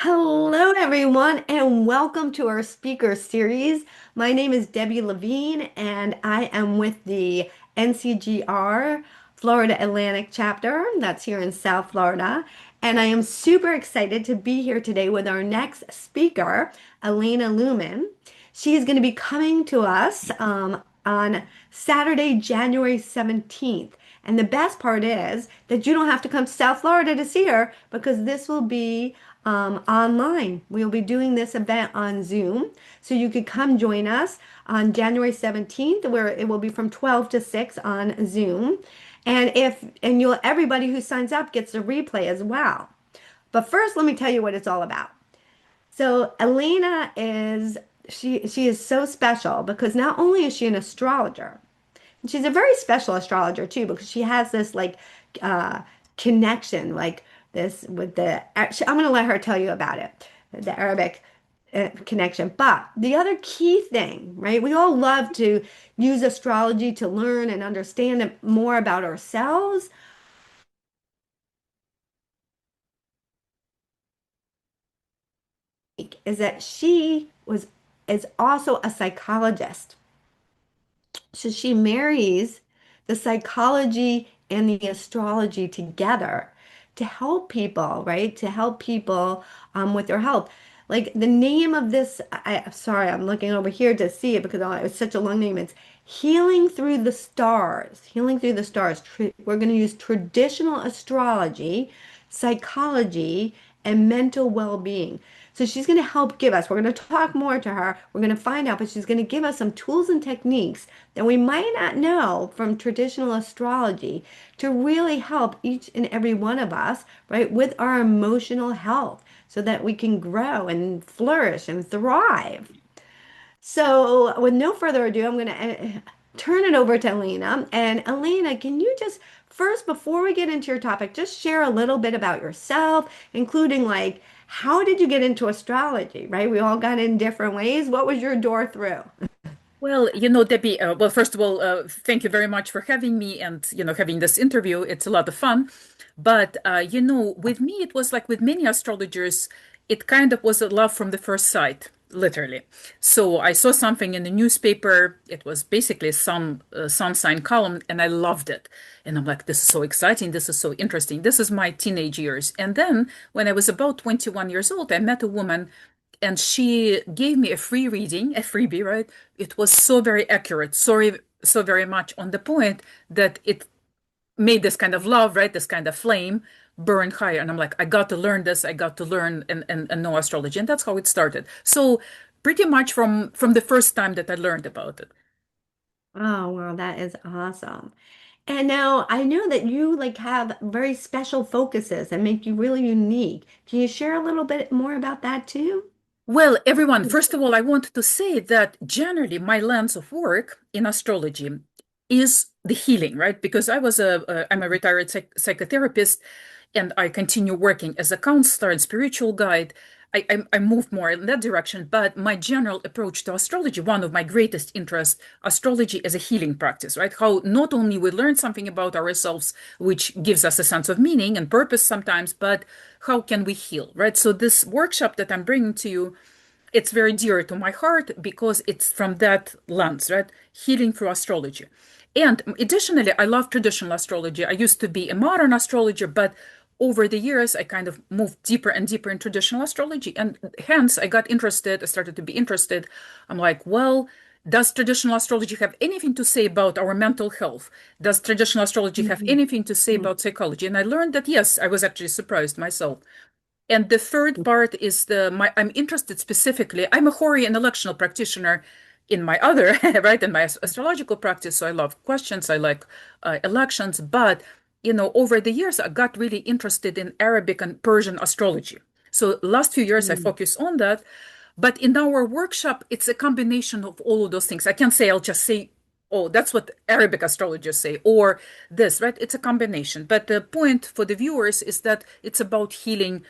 Hello, everyone, and welcome to our speaker series. My name is Debbie Levine, and I am with the NCGR Florida Atlantic Chapter. That's here in South Florida. And I am super excited to be here today with our next speaker, Elena Lumen. She is going to be coming to us on Saturday, January 17th. And the best part is that you don't have to come to South Florida to see her because this will be online. We'll be doing this event on Zoom. So you could come join us on January 17th, where it will be from 12 to 6 on Zoom. And you'll everybody who signs up gets a replay as well. But first, let me tell you what it's all about. So Elena is she is so special because not only is she an astrologer, she's a very special astrologer too because she has this uh connection like this with I'm going to let her tell you about it, the Arabic connection. But the other key thing, right? We all love to use astrology to learn and understand more about ourselves, is that she was is also a psychologist. So she marries the psychology and the astrology together to help people, right? To help people with their health. Like the name of this, sorry, I'm looking over here to see it because it's such a long name. It's Healing Through the Stars. Healing Through the Stars. We're going to use traditional astrology, psychology, and mental well-being. So she's going to help give us, we're going to talk more to her. We're going to find out, but she's going to give us some tools and techniques that we might not know from traditional astrology to really help each and every one of us, right, with our emotional health so that we can grow and flourish and thrive. So, with no further ado, I'm going to turn it over to Elena. And Elena, can you just first, before we get into your topic, just share a little bit about yourself, including like how did you get into astrology, right? We all got in different ways. What was your door through? Well, Debbie, first of all, thank you very much for having me and, having this interview. It's a lot of fun. But, with me, it was like with many astrologers, it kind of was a love from the first sight, literally. So I saw something in the newspaper. It was basically some sun sign column, and I loved it. And I'm like, this is so exciting. This is so interesting. This is my teenage years. And then when I was about 21 years old, I met a woman and she gave me a free reading, a freebie, right? It was so very accurate, sorry, so very much on the point that it made this kind of love, right? This kind of flame burn higher. And I'm like, I got to learn this. I got to learn and know astrology. And that's how it started. So pretty much from the first time that I learned about it. Oh, wow, that is awesome. And now I know that you like have very special focuses and make you really unique. Can you share a little bit more about that too? Well, everyone, first of all, I want to say that generally my lens of work in astrology is the healing, right? Because I'm a retired psychotherapist and I continue working as a counselor and spiritual guide. I move more in that direction, but my general approach to astrology, one of my greatest interests, astrology as a healing practice, right? How not only we learn something about ourselves, which gives us a sense of meaning and purpose sometimes, but how can we heal, right? So this workshop that I'm bringing to you, it's very dear to my heart because it's from that lens, right? Healing through astrology. And additionally, I love traditional astrology. I used to be a modern astrologer, but over the years, I kind of moved deeper and deeper in traditional astrology. And hence, I got interested, I started to be interested. I'm like, well, does traditional astrology have anything to say about our mental health? Does traditional astrology have Mhm. anything to say about psychology? And I learned that yes, I was actually surprised myself. And the third part is I'm interested specifically. I'm a Hori and electional practitioner in my other, right, in my astrological practice. So I love questions. I like elections. But, over the years, I got really interested in Arabic and Persian astrology. So last few years, I Mhm. focused on that. But in our workshop, it's a combination of all of those things. I can't say, I'll just say, oh, that's what Arabic astrologers say, or this, right? It's a combination. But the point for the viewers is that it's about healing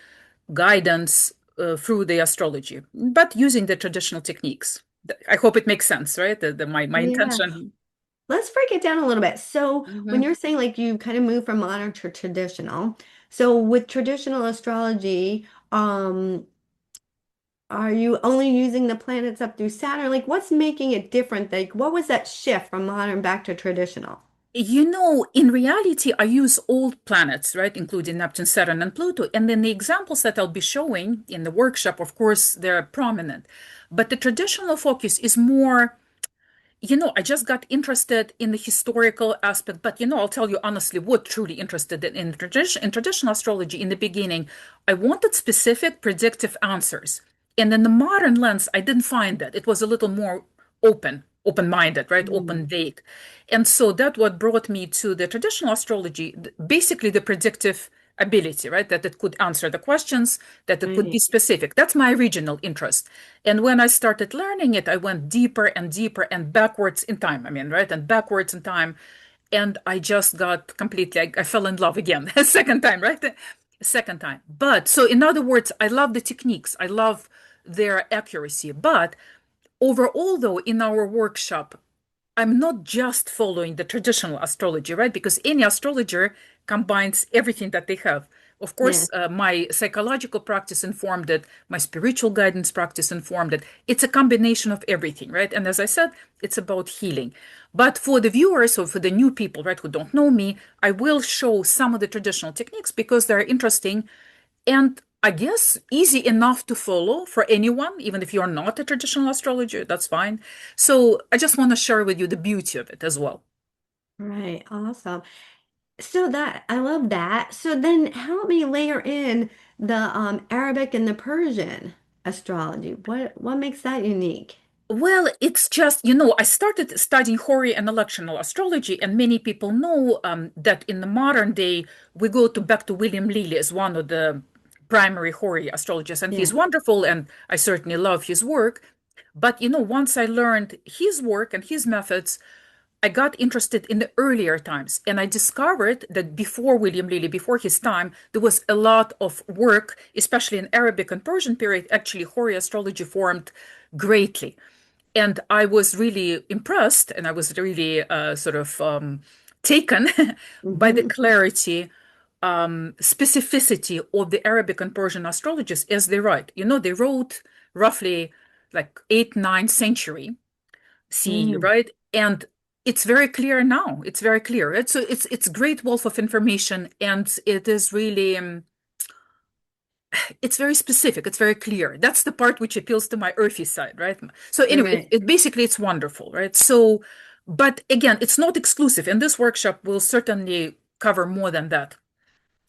guidance through the astrology, but using the traditional techniques. I hope it makes sense, right? My Yeah. intention. Let's break it down a little bit. So, when Mhm. you're saying like you kind of move from modern to traditional, so with traditional astrology, are you only using the planets up through Saturn? Like, what's making it different? Like, what was that shift from modern back to traditional? In reality, I use old planets, right, including Neptune, Saturn, and Pluto. And then the examples that I'll be showing in the workshop, of course, they're prominent. But the traditional focus is more, I just got interested in the historical aspect. But, I'll tell you honestly, what truly interested in traditional astrology in the beginning, I wanted specific predictive answers. And in the modern lens, I didn't find that. It was a little more open-minded, right? Mm, Open vague. And so that what brought me to the traditional astrology, basically the predictive ability, right? That it could answer the questions, that it could be right. specific. That's my original interest. And when I started learning it, I went deeper and deeper and backwards in time. I mean, right? And backwards in time. And I just got completely, I fell in love again, a second time, right? Second time. But so, in other words, I love the techniques, I love their accuracy. But overall, though, in our workshop, I'm not just following the traditional astrology, right? Because any astrologer combines everything that they have. Of Yeah. course, my psychological practice informed it, my spiritual guidance practice informed it. It's a combination of everything, right? And as I said, it's about healing. But for the viewers or for the new people, right, who don't know me, I will show some of the traditional techniques because they're interesting and I guess easy enough to follow for anyone, even if you're not a traditional astrologer, that's fine. So I just want to share with you the beauty of it as well. Right. Awesome. So that I love that. So then help me layer in the Arabic and the Persian astrology. What makes that unique? Well, it's just, I started studying Hori and electional astrology, and many people know that in the modern day, we go to back to William Lilly as one of the primary Hori astrologers, and he's Yeah. wonderful, and I certainly love his work. But, once I learned his work and his methods, I got interested in the earlier times, and I discovered that before William Lilly, before his time, there was a lot of work, especially in Arabic and Persian period. Actually, Hori astrology formed greatly. And I was really impressed and I was really sort of taken by the Hmm. clarity, specificity of the Arabic and Persian astrologers as they write. They wrote roughly like 8th, 9th century CE, Mm. right? And it's very clear now. It's very clear. It's great wealth of information, and it is really it's very specific. It's very clear. That's the part which appeals to my earthy side, right? So anyway, Right. it basically it's wonderful, right? So, but again, it's not exclusive, and this workshop will certainly cover more than that.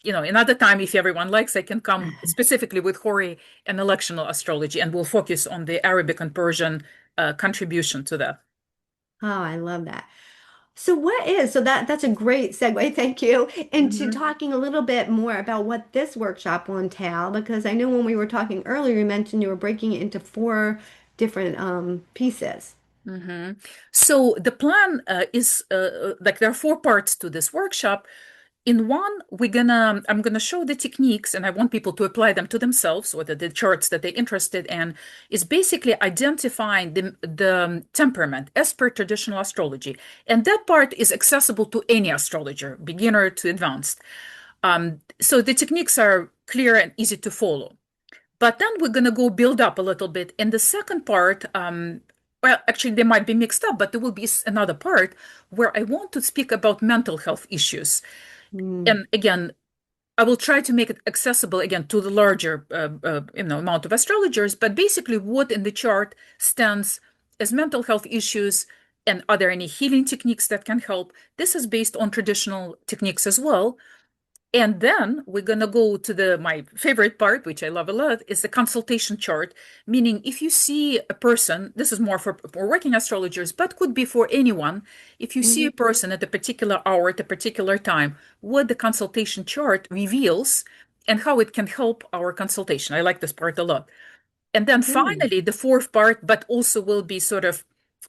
Another time, if everyone likes, I can come specifically with Hori and electional astrology, and we'll focus on the Arabic and Persian contribution to that. Oh, I love that. So that's a great segue, thank you, into Hmm. talking a little bit more about what this workshop will entail, because I know when we were talking earlier, you mentioned you were breaking it into four different pieces. Hmm. So the plan is like there are four parts to this workshop. In one, I'm gonna show the techniques, and I want people to apply them to themselves, or the charts that they're interested in, is basically identifying the temperament as per traditional astrology. And that part is accessible to any astrologer, beginner to advanced. So the techniques are clear and easy to follow. But then we're going to go build up a little bit. In the second part, well, actually, they might be mixed up, but there will be another part where I want to speak about mental health issues. Mm, And again, I will try to make it accessible again to the larger, amount of astrologers. But basically, what in the chart stands as mental health issues, and are there any healing techniques that can help? This is based on traditional techniques as well. And then we're going to go to my favorite part, which I love a lot, is the consultation chart. Meaning, if you see a person, this is more for working astrologers, but could be for anyone. If you see mhm, a person at a particular hour, at a particular time, what the consultation chart reveals and how it can help our consultation. I like this part a lot. And then good. finally, the fourth part, but also will be sort of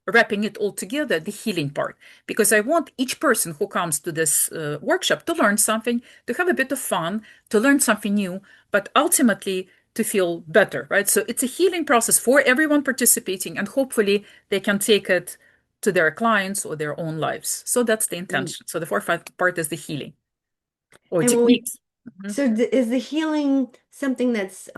wrapping it all together, the healing part, because I want each person who comes to this workshop to learn something, to have a bit of fun, to learn something new, but ultimately to feel better, right? So it's a healing process for everyone participating, and hopefully they can take it to their clients or their own lives. So that's the Mm. intention. So the fourth part is the healing or And when we, techniques. Mhm. so is the healing something that's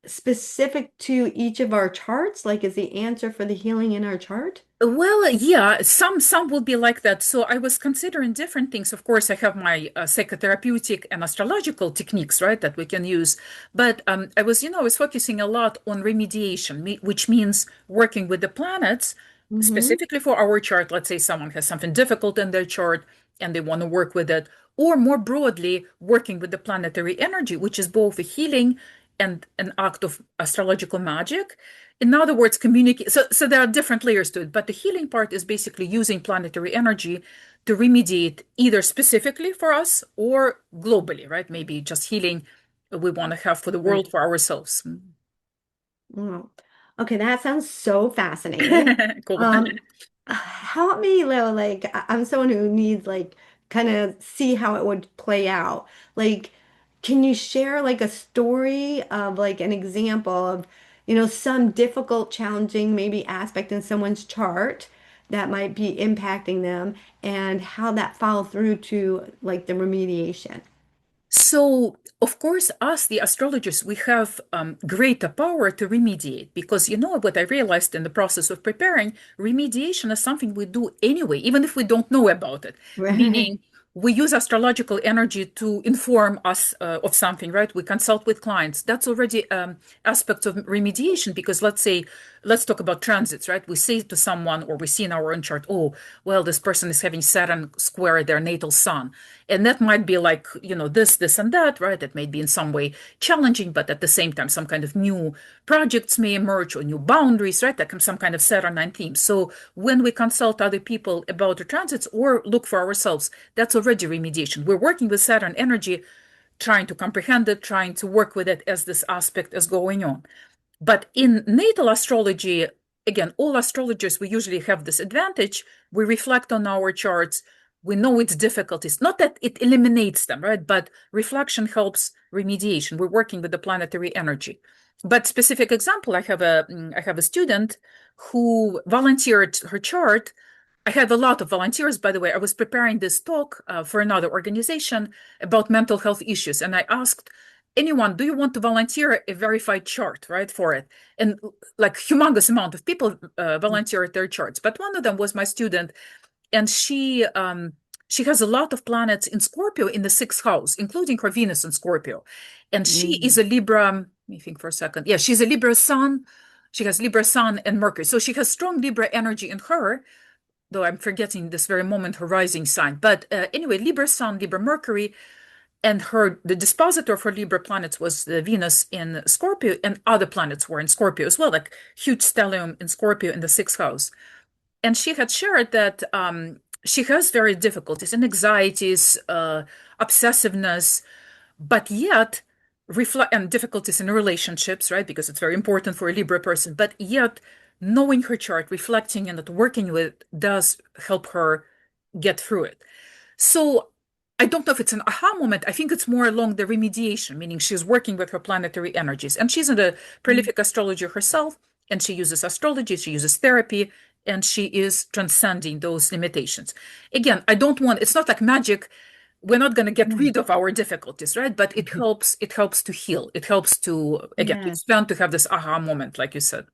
specific to each of our charts? Like, is the answer for the healing in our chart? Well, yeah, some will be like that. So I was considering different things. Of course, I have my psychotherapeutic and astrological techniques, right, that we can use. But I was focusing a lot on remediation, which means working with the planets Mm-hmm. specifically for our chart. Let's say someone has something difficult in their chart and they want to work with it, or more broadly, working with the planetary energy, which is both a healing and an act of astrological magic. In other words, communicate. So there are different layers to it, but the healing part is basically using planetary energy to remediate either specifically for us or globally, right? Maybe just healing we want to have for the Right. world, for ourselves. Oh. Okay, that sounds so fascinating. Cool. Um, Help me, Lil, like I'm someone who needs like kind of see how it would play out. Like, can you share like a story of like an example of, some difficult, challenging maybe aspect in someone's chart that might be impacting them and how that follow through to like the remediation? So, of course, us, the astrologers, we have greater power to remediate because you know what I realized in the process of preparing, remediation is something we do anyway, even if we don't know about it. Right. Meaning, we use astrological energy to inform us of something, right? We consult with clients. That's already aspects of remediation because let's talk about transits, right? We say to someone or we see in our own chart, oh, well, this person is having Saturn square their natal sun. And that might be like, this, and that, right? That may be in some way challenging, but at the same time, some kind of new projects may emerge or new boundaries, right? That can some kind of Saturnine theme. So when we consult other people about the transits or look for ourselves, that's already remediation. We're working with Saturn energy, trying to comprehend it, trying to work with it as this aspect is going on. But in natal astrology, again, all astrologers, we usually have this advantage. We reflect on our charts. We know its difficulties. Not that it eliminates them, right? But reflection helps remediation. We're working with the planetary energy. But specific example, I have a student who volunteered her chart. I had a lot of volunteers, by the way. I was preparing this talk for another organization about mental health issues, and I asked anyone, do you want to volunteer a verified chart, right, for it? And like humongous amount of people volunteered their charts. But one of them was my student, and she has a lot of planets in Scorpio in the sixth house, including her Venus in Scorpio. And she is Mm. a Libra, let me think for a second. Yeah, she's a Libra sun. She has Libra sun and Mercury. So she has strong Libra energy in her, though I'm forgetting this very moment her rising sign. But anyway, Libra sun, Libra Mercury, and the dispositor for Libra planets was Venus in Scorpio, and other planets were in Scorpio as well, like huge stellium in Scorpio in the sixth house. And she had shared that she has very difficulties and anxieties, obsessiveness, but yet reflect and difficulties in relationships, right? Because it's very important for a Libra person, but yet knowing her chart, reflecting and working with it does help her get through it. So I don't know if it's an aha moment. I think it's more along the remediation, meaning she's working with her planetary energies. And she's a prolific astrologer herself, and she uses astrology, she uses therapy, and she is transcending those limitations. Again, it's not like magic. We're not going to get Right. rid of our difficulties, right? But it helps to heal. It helps to, again, to Yeah. expand, to have this aha moment, like you said.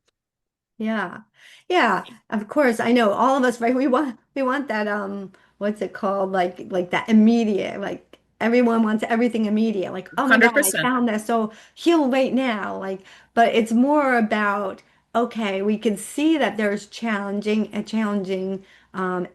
Yeah. Yeah, of course. I know all of us, right? We want that what's it called? Like that immediate. Like everyone wants everything immediate. Like, oh my God, I 100%. found this. So heal right now. Like, but it's more about okay, we can see that there's a challenging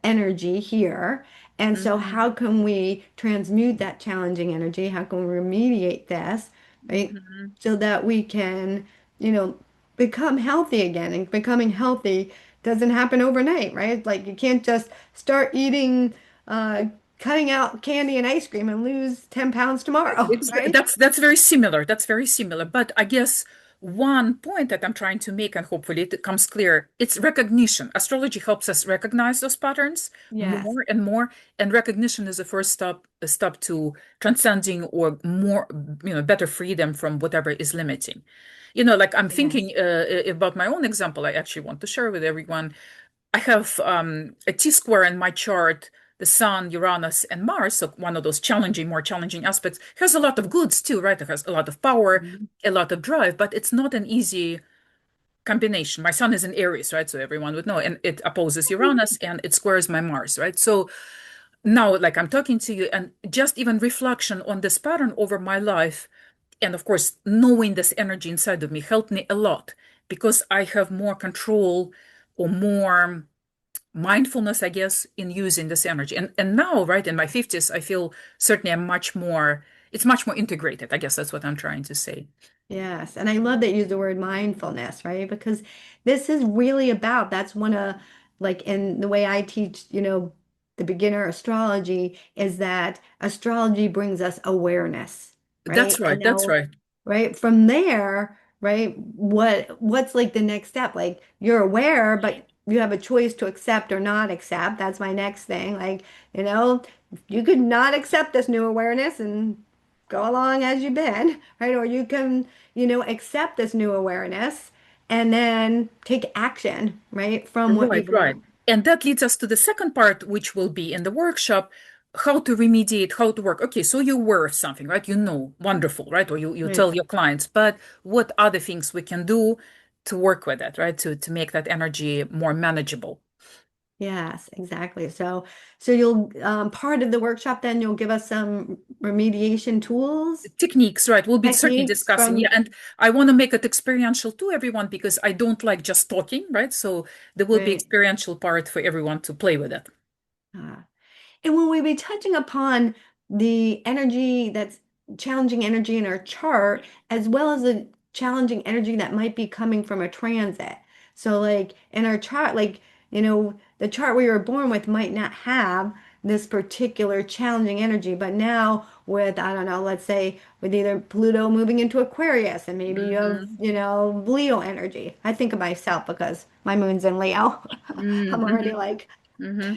energy here. And so Hmm. how can we transmute that challenging energy? How can we remediate this, right? Hmm. So that we can, you know, become healthy again. And becoming healthy doesn't happen overnight, right? Like you can't just start eating, uh, cutting out candy and ice cream and lose 10 pounds tomorrow, It's right? that's very similar. That's very similar. But I guess one point that I'm trying to make, and hopefully it comes clear, it's recognition. Astrology helps us recognize those patterns Yes. more and more, and recognition is the first step, a step to transcending or more, better freedom from whatever is limiting. Like I'm Yes. thinking about my own example. I actually want to share with everyone. I have a T square in my chart the Sun, Uranus, and Mars, so one of those challenging, more challenging aspects, has a lot of goods too, right? It has a lot of power, Mhm. a lot of drive, but it's not an easy combination. My Sun is in Aries, right? So everyone would know, and it opposes Uranus and it squares my Mars, right? So now, like I'm talking to you, and just even reflection on this pattern over my life, and of course, knowing this energy inside of me helped me a lot because I have more control or more mindfulness, I guess, in using this energy. And now, right, in my 50s, I feel certainly I'm much more, it's much more integrated. I guess that's what I'm trying to say. Yes, and I love that you use the word mindfulness, right? Because this is really about that's one of like in the way I teach, the beginner astrology is that astrology brings us awareness, That's right? And right. That's now, right. right, from there, right, what's like the next step? Like you're aware, but you have a choice to accept or not accept. That's my next thing. Like, you could not accept this new awareness and go along as you've been, right? Or you can accept this new awareness and then take action, right, from what Right, you've right. learned. And that leads us to the second part, which will be in the workshop, how to remediate, how to work. Okay, so you're aware of something, right? You know, wonderful, right? Or you Right. tell your clients, but what other things we can do to work with that, right? To make that energy more manageable. Yes, exactly. So you'll part of the workshop then you'll give us some remediation tools, Techniques, right? We'll be certainly techniques discussing. Yeah, from, and I want to make it experiential to everyone because I don't like just talking, right? So there will be right. experiential part for everyone to play with it. Uh, And when we be touching upon the energy that's challenging energy in our chart, as well as the challenging energy that might be coming from a transit. So, like in our chart, like, the chart we were born with might not have this particular challenging energy, but now with, I don't know, let's say with either Pluto moving into Aquarius and maybe you have, Mm-hmm. Leo energy. I think of myself because my moon's in Leo. I'm already Mm-hmm. like, Mm-hmm.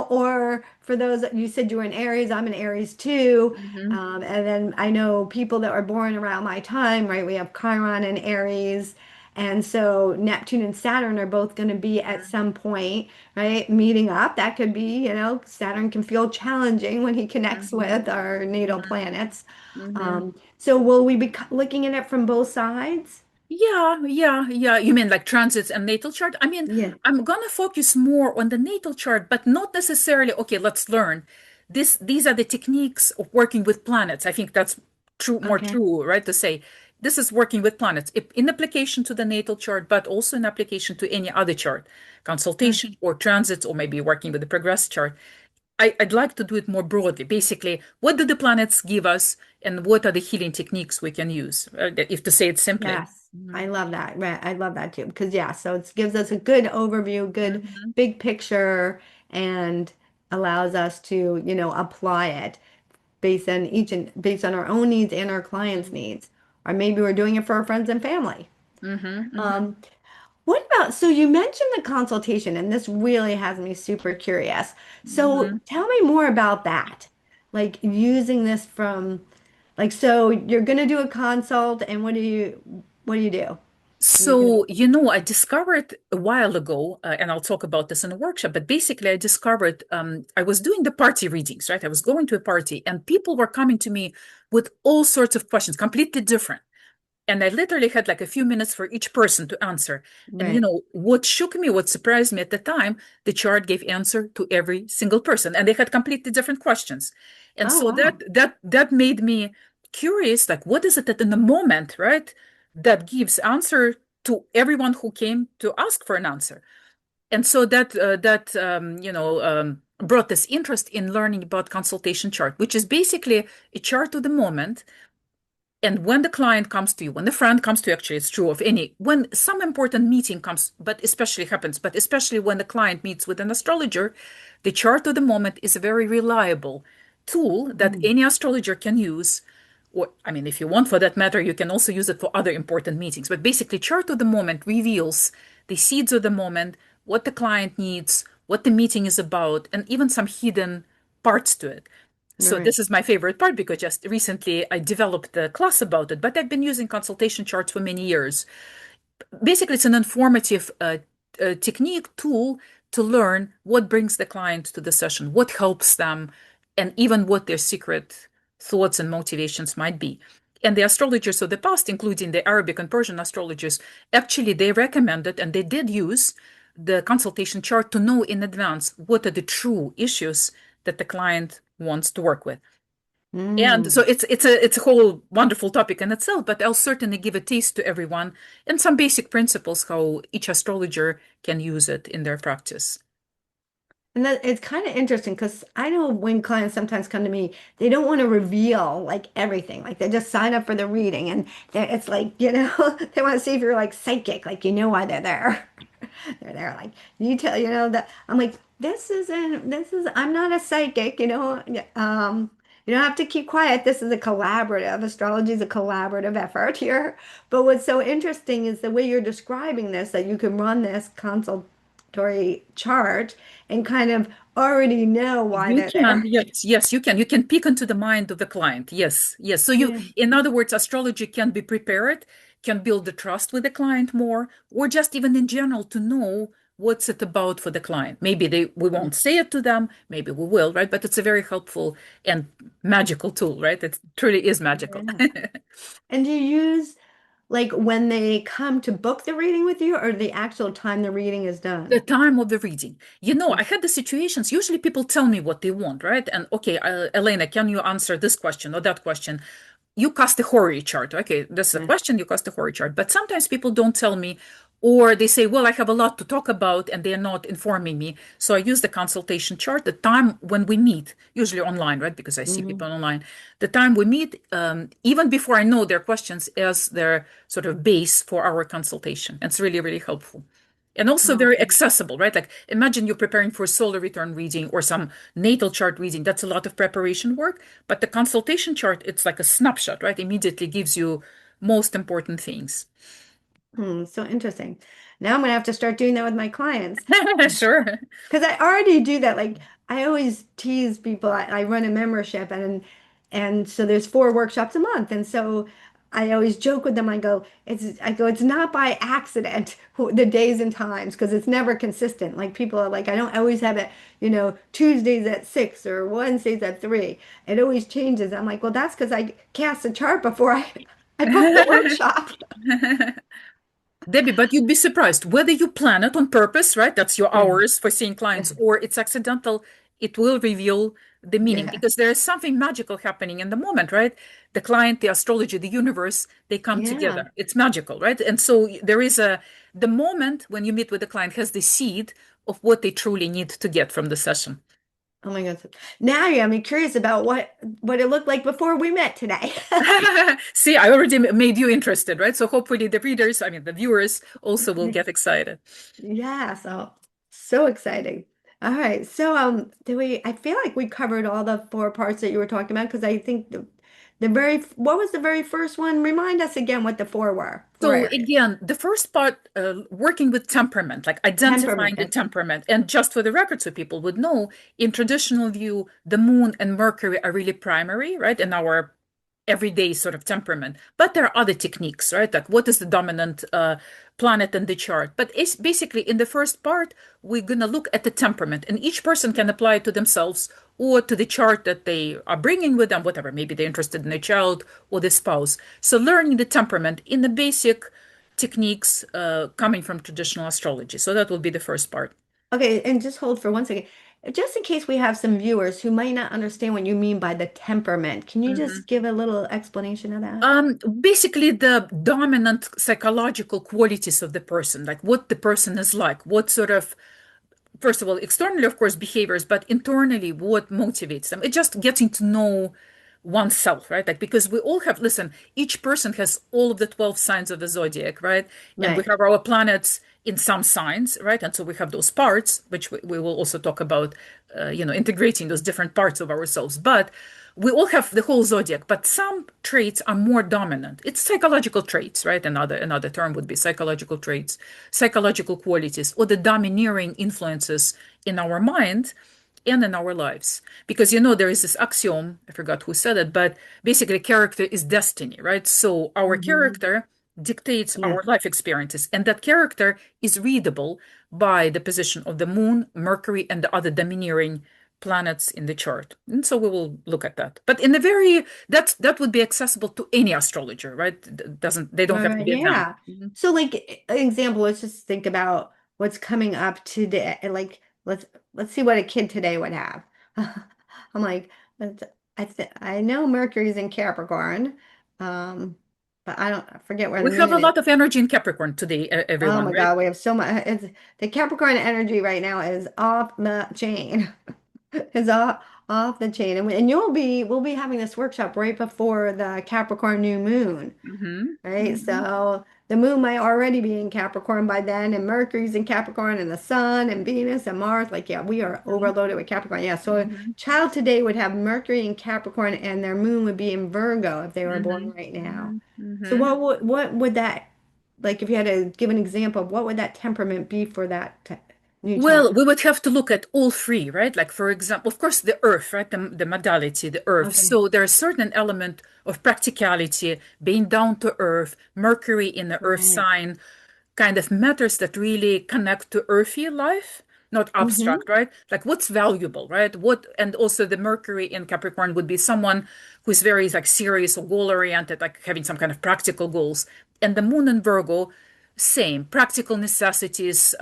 or for those that you said you were in Aries, I'm in Aries too. Mm-hmm. And then I know people that were born around my time, right? We have Chiron and Aries. And so Neptune and Saturn are both going to be at some point, right? Meeting up. That could be, Saturn can feel challenging when he connects Mm-hmm. with our natal Mm-hmm. planets. Mm-hmm. So will we be looking at it from both sides? Yeah, yeah, yeah. You mean like transits and natal chart? I mean, Yeah. I'm gonna focus more on the natal chart, but not necessarily, okay, let's learn. These are the techniques of working with planets. I think that's true, more Okay. true, right? To say this is working with planets in application to the natal chart, but also in application to any other chart, Uh, consultation or transits, or maybe working with the progress chart. I'd like to do it more broadly. Basically, what do the planets give us, and what are the healing techniques we can use, if to say it simply. Yes, I love that. Right. I love that too. Because yeah, so it gives us a good overview, good Mhm, big picture, and allows us to, apply it based on our own needs and our clients' mhm, needs. Or maybe we're doing it for our friends and family. mhm, mhm, Um, what about, so you mentioned the consultation, and this really has me super curious. So mhm. tell me more about that. Like using this from, like, so you're gonna do a consult, and what do you do? You can, So, I discovered a while ago, and I'll talk about this in a workshop, but basically, I discovered I was doing the party readings, right? I was going to a party, and people were coming to me with all sorts of questions, completely different. And I literally had like a few minutes for each person to answer. And right. what shook me, what surprised me at the time, the chart gave answer to every single person, and they had completely different questions. And Oh, so wow. that made me curious, like what is it that in the moment, right, that gives answer to everyone who came to ask for an answer. And so that brought this interest in learning about consultation chart, which is basically a chart of the moment. And when the client comes to you, when the friend comes to you, actually, it's true of any, when some important meeting comes, but especially when the client meets with an astrologer, the chart of the moment is a very reliable tool that Mm, any astrologer can use. Or, I mean, if you want, for that matter, you can also use it for other important meetings. But basically, chart of the moment reveals the seeds of the moment, what the client needs, what the meeting is about, and even some hidden parts to it. So right. this is my favorite part because just recently I developed a class about it, but I've been using consultation charts for many years. Basically, it's an informative technique tool to learn what brings the client to the session, what helps them, and even what their secret thoughts and motivations might be. And the astrologers of the past, including the Arabic and Persian astrologers, actually they recommended and they did use the consultation chart to know in advance what are the true issues that the client wants to work with. And so Mm. it's a whole wonderful topic in itself, but I'll certainly give a taste to everyone and some basic principles how each astrologer can use it in their practice. And that it's kind of interesting because I know when clients sometimes come to me, they don't want to reveal like everything. Like they just sign up for the reading and it's like, they want to see if you're like psychic, like you know why they're there. They're there like you tell, that I'm like, I'm not a psychic, you don't have to keep quiet. This is a collaborative. Astrology is a collaborative effort here. But what's so interesting is the way you're describing this, that you can run this consultory chart and kind of already know why You they're can, there. yes, yes, you can. You can peek into the mind of the client. Yes, yes. So Yeah. in other words, astrology can be prepared, can build the trust with the client more, or just even in general to know what's it about for the client. Maybe we won't say it to them, maybe we will, right? But it's a very helpful and magical tool, right? It truly is magical. Yeah. And do you use like when they come to book the reading with you or the actual time the reading is The done? time of the reading. I had the situations. Usually people tell me what they want, right? And okay, Elena, can you answer this question or that question? You cast a horary chart. Okay, this is a Yeah. question, you cast a horary chart. But sometimes people don't tell me, or they say, well, I have a lot to talk about, and they're not informing me. So I use the consultation chart, the time when we meet, usually online, right? Because I see Hmm. people online. The time we meet, even before I know their questions, as their sort of base for our consultation. It's really, really helpful. And also Oh, very accessible, right? Like imagine you're preparing for a solar return reading or some natal chart reading. That's a lot of preparation work. But the consultation chart, it's like a snapshot, right? Immediately gives you most important things. so interesting. Now I'm gonna have to start doing that with my clients. Sure. Because I already do that. Like I always tease people. I run a membership and so there's 4 workshops a month. And so I always joke with them. It's not by accident the days and times because it's never consistent. Like people are like, I don't always have it, Tuesdays at 6 or Wednesdays at 3. It always changes. I'm like, well, that's because I cast a chart before I book the workshop. Debbie, but you'd be surprised whether you plan it on purpose, right? That's your Yeah. hours for seeing clients, or it's accidental, it will reveal the meaning Yeah. because there is something magical happening in the moment, right? The client, the astrology, the universe, they come Yeah. together. It's magical, right? And so there is the moment when you meet with the client has the seed of what they truly need to get from the session. Oh my goodness. Now you got me curious about what it looked like before we met today. See, I already made you interested, right? So hopefully the readers, I mean, the viewers also will get excited. Yeah, so exciting. All right. So I feel like we covered all the 4 parts that you were talking about because I think what was the very first one? Remind us again what the 4 were. 4 So areas. again, the first part, working with temperament, like identifying Temperament. the temperament, and just for the record, so people would know, in traditional view, the moon and Mercury are really primary, right, in our everyday sort of temperament. But there are other techniques, right? Like what is the dominant planet in the chart? But it's basically in the first part, we're gonna look at the temperament, and each person can apply it to themselves or to the chart that they are bringing with them, whatever. Maybe they're interested in a child or the spouse. So learning the temperament in the basic techniques coming from traditional astrology. So that will be the first part. Okay, and just hold for 1 second. Just in case we have some viewers who might not understand what you mean by the temperament, can you Mhm. just give a little explanation of that? Basically, the dominant psychological qualities of the person, like what the person is like, what sort of, first of all, externally, of course, behaviors, but internally, what motivates them. It's just getting to know oneself, right? Like, because we all have, listen, each person has all of the 12 signs of the zodiac, right? And we Right. have our planets in some signs, right? And so we have those parts, which we will also talk about, integrating those different parts of ourselves. But we all have the whole zodiac, but some traits are more dominant. It's psychological traits, right? Another term would be psychological traits, psychological qualities, or the domineering influences in our mind and in our lives. Because there is this axiom, I forgot who said it, but basically character is destiny, right? So our Hmm. character dictates Yeah. our life experiences, and that character is readable by the position of the moon, Mercury, and the other domineering planets in the chart. And so we will look at that. But in a very that would be accessible to any astrologer, right? Doesn't they don't have to be advanced. Yeah. So like an example, let's just think about what's coming up today. Like let's see what a kid today would have. I'm like, I know Mercury's in Capricorn, um, but I forget where the We have a moon is. lot of energy in Capricorn today, Oh everyone, my right? God, we have so much. The Capricorn energy right now is off the chain. It's off the chain, and we'll be having this workshop right before the Capricorn new moon. Hmm. Right? Hmm. So the moon might already be in Capricorn by then, and Mercury's in Capricorn, and the sun and Venus and Mars. Like, yeah, we are Hmm. overloaded with Capricorn. Yeah, so a Hmm. child today would have Mercury in Capricorn, and their moon would be in Virgo if they were born Hmm. right now. Hmm. So Hmm. what would that like if you had to give an example of what would that temperament be for that new child? Well, we would have to look at all three, right? Like, for example, of course, the earth, right? The modality, the earth. Okay. So there's a certain element of practicality, being down to earth, Mercury in the earth Right. sign, kind of matters that really connect to earthy life, not Mm-hmm. abstract, right? Like what's valuable, right? What, and also the Mercury in Capricorn would be someone who's very like serious or goal oriented, like having some kind of practical goals. And the moon in Virgo, same practical necessities,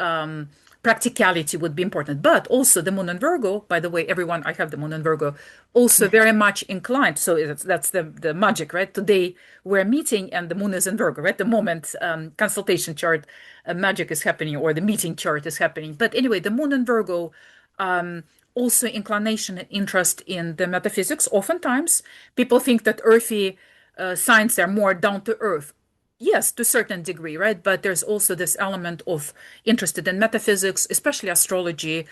practicality would be important. But also the moon in Virgo, by the way, everyone, I have the moon in Virgo, also very much inclined. So that's the magic, right? Today we're meeting and the moon is in Virgo, right? The moment consultation chart magic is happening or the meeting chart is happening. But anyway, the moon in Virgo, um, also inclination and interest in the metaphysics. Oftentimes, people think that earthy signs are more down to earth. Yes, to a certain degree, right? But there's also this element of interested in metaphysics, especially astrology,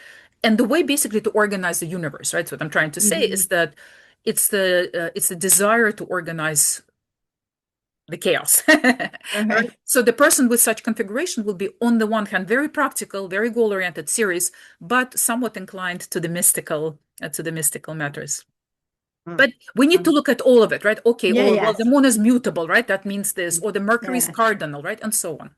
and the way basically to organize the universe, right? So what I'm trying to say Mm-hmm. is that it's the desire to organize the chaos. Right? Right. So the person with such configuration will be, on the one hand, very practical, very goal-oriented, serious, but somewhat inclined to the mystical matters. Mm. But we need to look at all of it, right? Okay, Yeah, or well, the yes. moon is mutable, right? That means this, or the Mercury is Yeah. cardinal, right? And so on.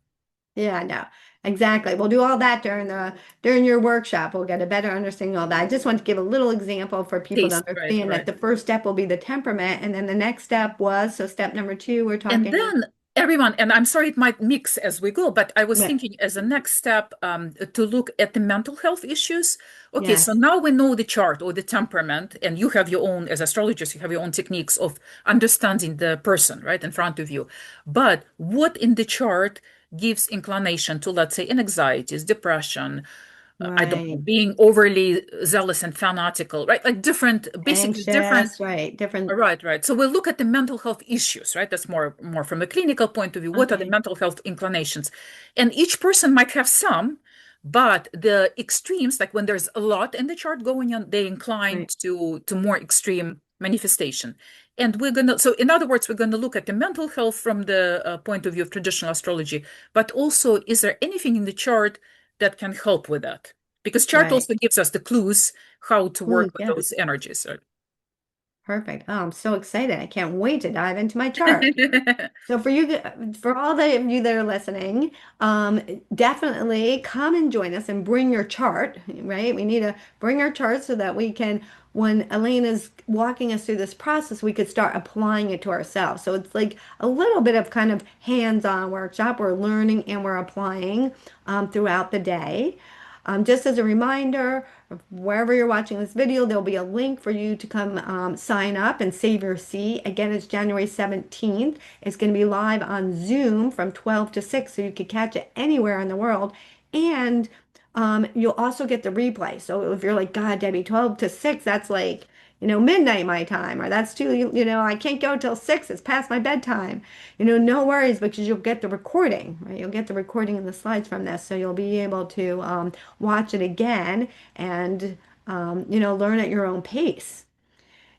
Yeah, no, exactly. We'll do all that during your workshop. We'll get a better understanding of all that. I just want to give a little example for people to Taste, right, understand that right. the first step will be the temperament, and then the next step was, so step number two, we're And talking. then everyone, and I'm sorry it might mix as we go, but I was Yeah, thinking as a next step to look at the mental health issues. Okay, so yes, now we know the chart or the temperament, and you have your own, as astrologers, you have your own techniques of understanding the person right in front of you. But what in the chart gives inclination to, let's say, anxieties, depression, I don't know, right. being overly zealous and fanatical, right? Like different, basically different. Anxious, right. Different. Right, right. So we'll look at the mental health issues, right? That's more from a clinical point of view. What are the Okay, mental health inclinations? And each person might have some, but the extremes, like when there's a lot in the chart going on, they incline right, to more extreme manifestation. And we're gonna, so in other words, we're gonna look at the mental health from the point of view of traditional astrology, but also is there anything in the chart that can help with that? Because chart right. also gives us the clues how to work Clues, with yeah. those energies. Perfect. Oh, I'm so excited. I can't wait to dive into my chart. Right? So for all of you that are listening, definitely come and join us and bring your chart, right? We need to bring our chart so that we can, when Elena's walking us through this process, we could start applying it to ourselves. So it's like a little bit of kind of hands-on workshop. We're learning and we're applying throughout the day. Just as a reminder, wherever you're watching this video, there'll be a link for you to come sign up and save your seat. Again, it's January 17th. It's going to be live on Zoom from 12 to 6, so you can catch it anywhere in the world. And you'll also get the replay. So if you're like, God, Debbie, 12 to 6, that's like, midnight my time, or that's too, I can't go till 6, it's past my bedtime. No worries because you'll get the recording, right? You'll get the recording and the slides from this. So you'll be able to watch it again and, learn at your own pace.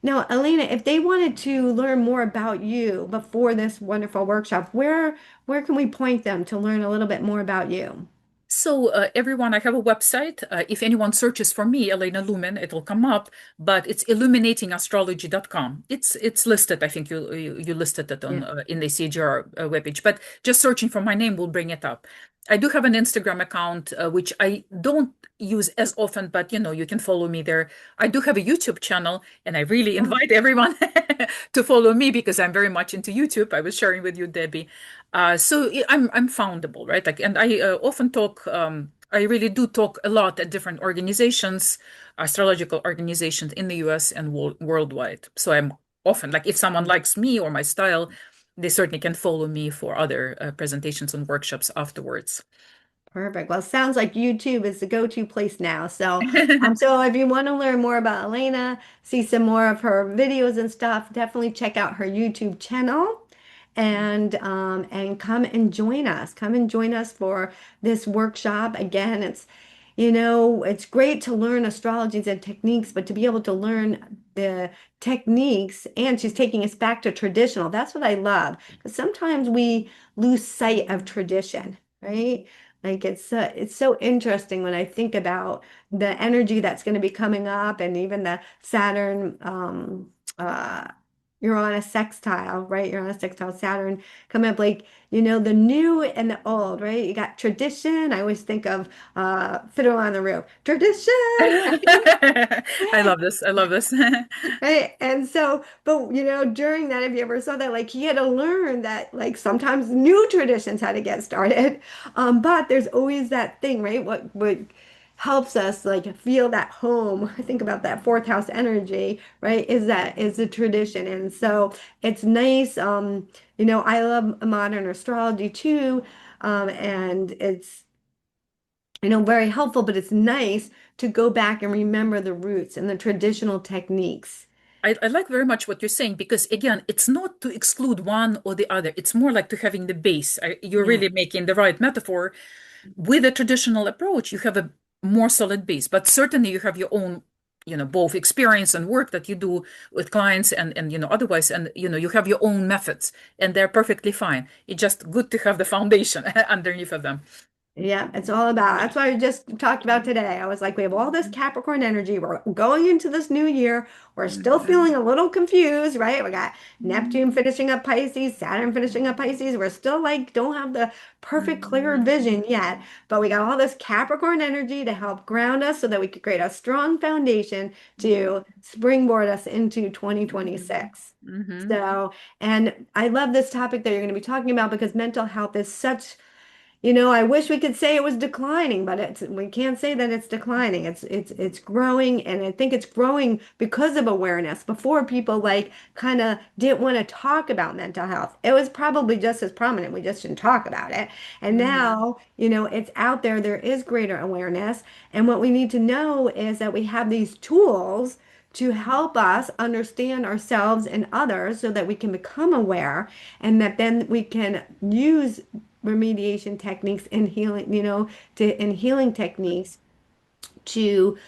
Now, Elena, if they wanted to learn more about you before this wonderful workshop, where can we point them to learn a little bit more about you? So, everyone, I have a website. If anyone searches for me, Elena Lumen, it'll come up, but it's illuminatingastrology.com. It's listed. I think you listed it Yeah. on in the CGR webpage, but just searching for my name will bring it up. I do have an Instagram account, which I don't use as often, but you can follow me there. I do have a YouTube channel, and I really Oh, invite everyone to follow me because I'm very much into YouTube. I was sharing with you, Debbie. I'm foundable, right? Like, and I often talk. I really do talk a lot at different organizations, astrological organizations in the U.S. and worldwide. So I'm often like, if someone likes me or my style, they certainly can follow me for other presentations and workshops afterwards. perfect. Well, it sounds like YouTube is the go-to place now. So if you want to learn more about Elena, see some more of her videos and stuff, definitely check out her YouTube channel and come and join us. Come and join us for this workshop. Again, it's great to learn astrologies and techniques, but to be able to learn the techniques, and she's taking us back to traditional. That's what I love, because sometimes we lose sight of tradition, right? Like it's so interesting when I think about the energy that's going to be coming up, and even the Saturn uh Uranus sextile, right? Uranus sextile Saturn coming up, like the new and the old, right? You got tradition. I always think of Fiddler on the Roof, tradition, I love this. I love this. right? And so, but during that, if you ever saw that, like he had to learn that, like sometimes new traditions had to get started. But there's always that thing, right? What helps us like feel that home. I think about that fourth house energy, right? Is the tradition, and so it's nice. I love modern astrology too, and it's very helpful. But it's nice to go back and remember the roots and the traditional techniques. I like very much what you're saying because again, it's not to exclude one or the other. It's more like to having the base. You're Yeah. really making the right metaphor. With a traditional approach, you have a more solid base, but certainly you have your own, both experience and work that you do with clients and otherwise, and you have your own methods, and they're perfectly fine. It's just good to have the foundation underneath of them. Yeah, it's all about. That's what I just talked about today. I was like, we have all this Capricorn energy. We're going into this new year. We're still feeling a little confused, right? We got Neptune finishing up Pisces, Saturn finishing up Pisces. We're still like, don't have the perfect clear vision yet, but we got all this Capricorn energy to help ground us so that we could create a strong foundation to springboard us into 2026. Hmm. So, and I love this topic that you're going to be talking about because mental health is such I wish we could say it was declining, but we can't say that it's declining. It's growing, and I think it's growing because of awareness. Before, people like kind of didn't want to talk about mental health. It was probably just as prominent. We just didn't talk about it. And Hmm. now, it's out there. There is greater awareness, and what we need to know is that we have these tools to help us understand ourselves and others so that we can become aware, and that then we can use remediation techniques and healing, and healing techniques to,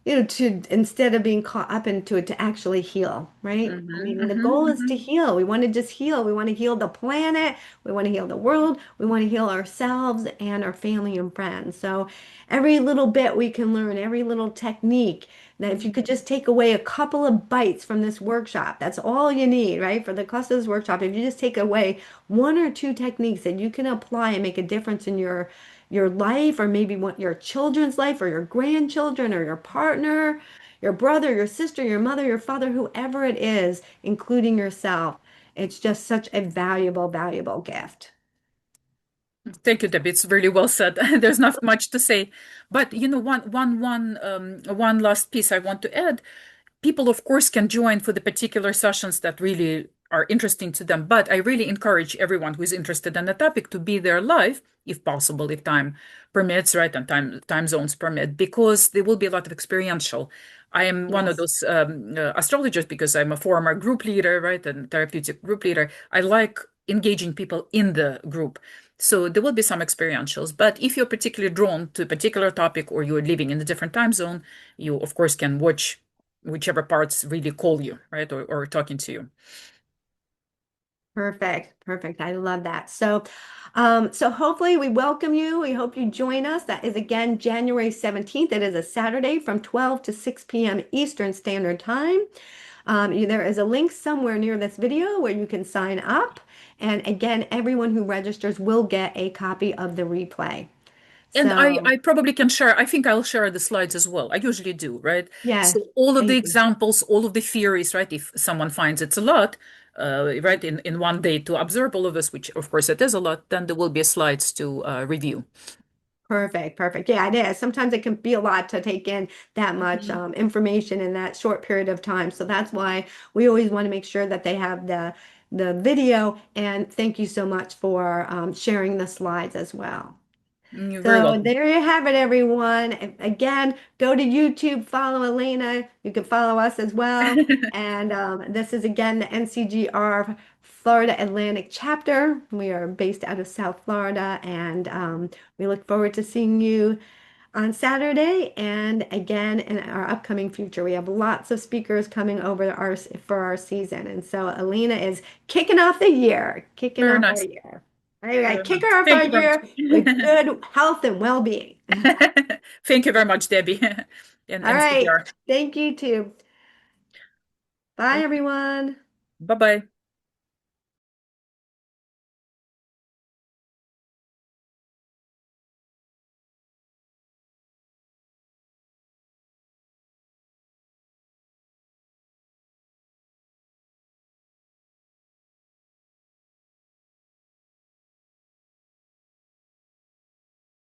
to instead of being caught up into it, to actually heal, right? I Hmm. mean, the goal is to Hmm. heal. We want to just heal. We want to heal the planet. We want to heal the world. We want to heal ourselves and our family and friends. So every little bit we can learn, every little technique, that if you could just take away a couple of bites from this workshop, that's all you need, right? For the cost of this workshop, if you just take away one or two techniques that you can apply and make a difference in your life, or maybe want your children's life, or your grandchildren, or your partner, your brother, your sister, your mother, your father, whoever it is, including yourself. It's just such a valuable, valuable gift. Thank you, Debbie. It's really well said. There's not much to say, but one last piece I want to add. People, of course, can join for the particular sessions that really are interesting to them. But I really encourage everyone who is interested in the topic to be there live, if possible, if time permits, right, and time zones permit, because there will be a lot of experiential. I am one of Yes. those astrologers because I'm a former group leader, right, and therapeutic group leader. I like engaging people in the group. So there will be some experientials. But if you're particularly drawn to a particular topic or you're living in a different time zone, you, of course, can watch whichever parts really call you, right, or talking to you. Perfect, perfect. I love that. So hopefully we welcome you. We hope you join us. That is again January 17th. It is a Saturday from 12 to 6 p.m. Eastern Standard Time. There is a link somewhere near this video where you can sign up. And again, everyone who registers will get a copy of the replay. And I, So I probably can share, I think I'll share the slides as well. I usually do, right? yes, So all of the thank you. examples, all of the theories, right? If someone finds it's a lot, right, in one day to observe all of this, which of course it is a lot, then there will be slides to review. Perfect, perfect. Yeah, it is. Sometimes it can be a lot to take in that much Mhm. information in that short period of time. So that's why we always want to make sure that they have the video. And thank you so much for sharing the slides as well. You're very So welcome. there you have it, everyone. Again, go to YouTube, follow Elena. You can follow us as well. And this is again the NCGR Florida Atlantic Chapter. We are based out of South Florida, and we look forward to seeing you on Saturday and again in our upcoming future. We have lots of speakers coming over for our season, and so Elena is kicking off the year, kicking Very off our nice. year. All right, Very kick nice. her off our Thank you very year with much. good health and well-being. Thank you very much, Debbie All and right, CPR. thank you too. Bye, everyone. Bye-bye.